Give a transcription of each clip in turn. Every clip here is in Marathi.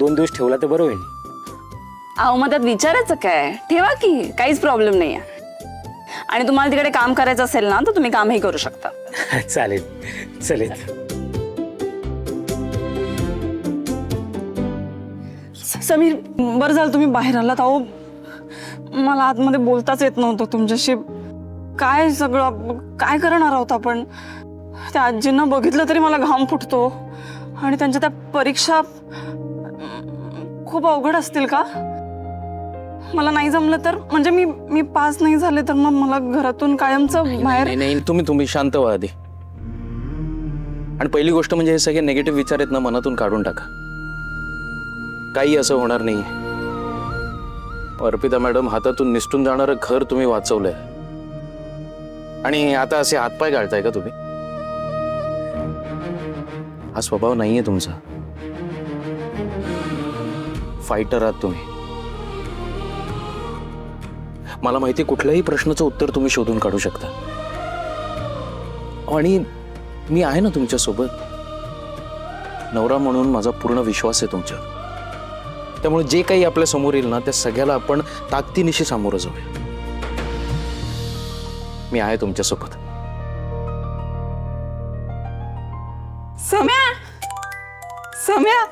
2 दिवस ठेवला तर बरं होईल. अहो मग त्यात विचारायचं काय, ठेवा की, काहीच प्रॉब्लेम नाही आहे. आणि तुम्हाला तिकडे काम करायचं असेल ना तर तुम्ही कामही करू शकता. चालेल चालेल. समीर, बरं झालं तुम्ही बाहेर आलात. अहो मला आतमध्ये बोलताच येत नव्हतं तुमच्याशी. काय सगळं काय करणार आहोत आपण. त्या आजींना बघितलं तरी मला घाम फुटतो. आणि त्यांच्या त्या परीक्षा खूप अवघड असतील का. मला नाही जमलं तर, म्हणजे मी पास नाही झाले तर मग मला घरातून कायमचं बाहेर. नाही नाही, तुम्ही शांत व्हा आधी. आणि पहिली गोष्ट म्हणजे हे सगळे निगेटिव्ह विचार आहेत ना मनातून काढून टाका. काही असं होणार नाही. अर्पिता मॅडम, हातातून निसटून जाणारं घर तुम्ही वाचवलंय. आणि आता असे हातपाय गाळताय का तुम्ही. हा स्वभाव नाहीये तुमचा. फायटर आहात तुम्ही. मला माहिती, कुठल्याही प्रश्नाचं उत्तर तुम्ही शोधून काढू शकता. आणि मी आहे ना तुमच्या सोबत. नवरा म्हणून माझा पूर्ण विश्वास आहे तुमच्यावर. त्यामुळे जे काही आपल्या समोर येईल ना त्या सगळ्याला आपण ताकदीनिशी सामोरं जाऊया. मी आहे तुमच्या सोबत. सम्या, सम्या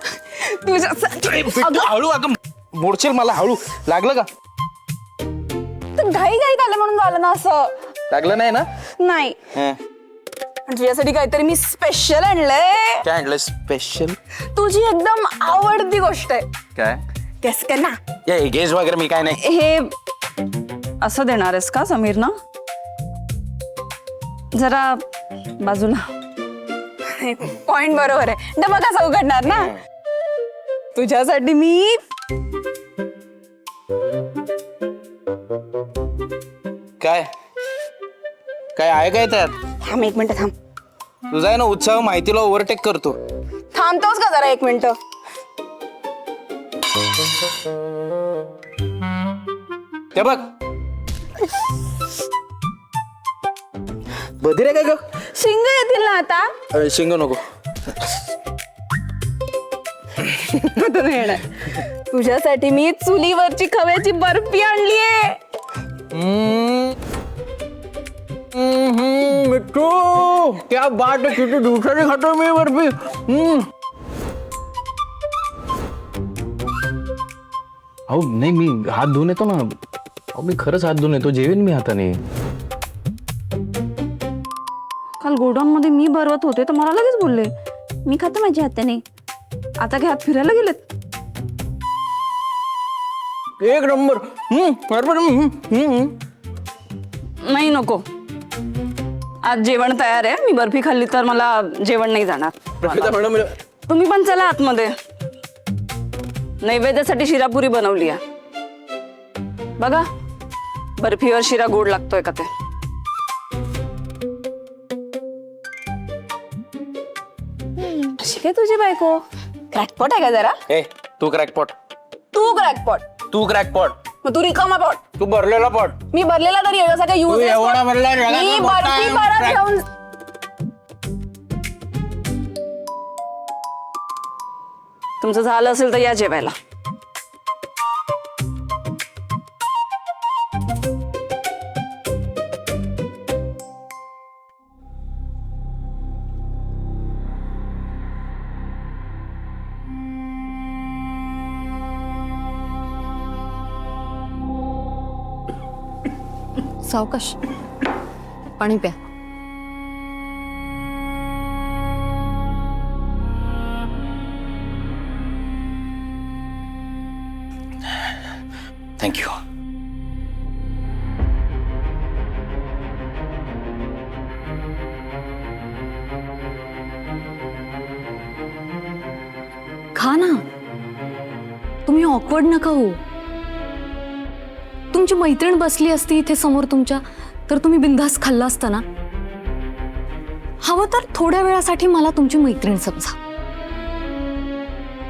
तुझ्यासाठी हळू, अगं मोडशील मला. हळू लागलं का. घाई घाईत आलं म्हणून झालं ना असं. लागलं नाही ना. नाही, तुझ्यासाठी काहीतरी मी स्पेशल आणलंय. काय आणलं स्पेशल. तुझी एकदम आवडती गोष्ट आहे. काय. गेस कर ना. गेस वगैरे मी काय नाही. हे असं देणार आहेस का समीर ना. जरा बाजूला. पॉइंट बरोबर आहे. डबा कसा उघडणार ना. तुझ्यासाठी मी काय काय आहे काय त्यात. थांब एक मिनिट थांब. तुझा आहे ना उत्साह माहितीला ओव्हरटेक करतो. थांबतोस का जरा एक मिनिट. ते बघ. बधिरे काय ग. शिंग येतील ना आता. शिंग नको. आता नाही येणार. तुझ्यासाठी मी चुलीवरची खव्याची बर्फी आणलीये. मिट्टू क्या बात है. किती दिवसांनी खातो मी बर्फी. अहो नाही, मी हात धुवून येतो ना. अहो मी खरंच हात धुवून येतो. जेवेन मी हाताने. काल गोडाऊन मध्ये मी भरवत होते तर मला लगेच बोलले मी खाते माझ्या हाताने. आता काय हात फिरायला गेलेत. एक नंबर. नाही नको. आज जेवण तयार आहे. मी बर्फी खाल्ली तर मला जेवण नाही जाणार. मॅडम तुम्ही पण चला आतमध्ये. नैवेद्यासाठी शिरापुरी बनवली आहे. बघा बर्फीवर शिरा गोड लागतोय का ते. अशी काय तुझी बायको क्रॅकपॉट आहे का जरा. ए तू क्रॅकपॉट. तू क्रॅकपॉट. तू क्रॅकपॉट. मग तू रिकामा पॉट. तू भरलेला पॉट. मी भरलेला तरी एवढ्यासाठी तू यूज एवढा भरला जगातला मी मोठा बर्फी आहे. परत घेऊन. तुमचं झालं असेल तर या जेवायला. सावकाश. पाणी प्या. थँक्यू. खा ना. तुम्ही ऑकवर्ड नका हो. तुमची मैत्रीण बसली असती इथे समोर तुमच्या तर तुम्ही बिनधास्त खाल्ला असता ना. हवं तर थोड्या वेळासाठी मला तुमची मैत्रीण समजा,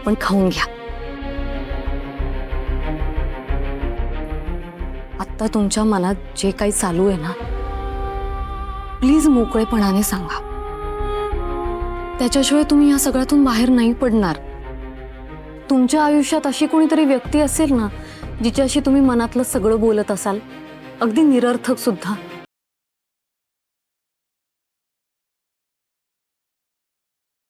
पण खाऊन घ्या. आता तुमच्या मनात जे काही चालू आहे ना, प्लीज मोकळेपणाने सांगा. त्याच्याशिवाय तुम्ही या सगळ्यातून बाहेर नाही पडणार. तुमच्या आयुष्यात अशी कोणीतरी व्यक्ती असेल ना जिच्याशी तुम्ही मनातलं सगळं बोलत असाल, अगदी निरर्थक सुद्धा,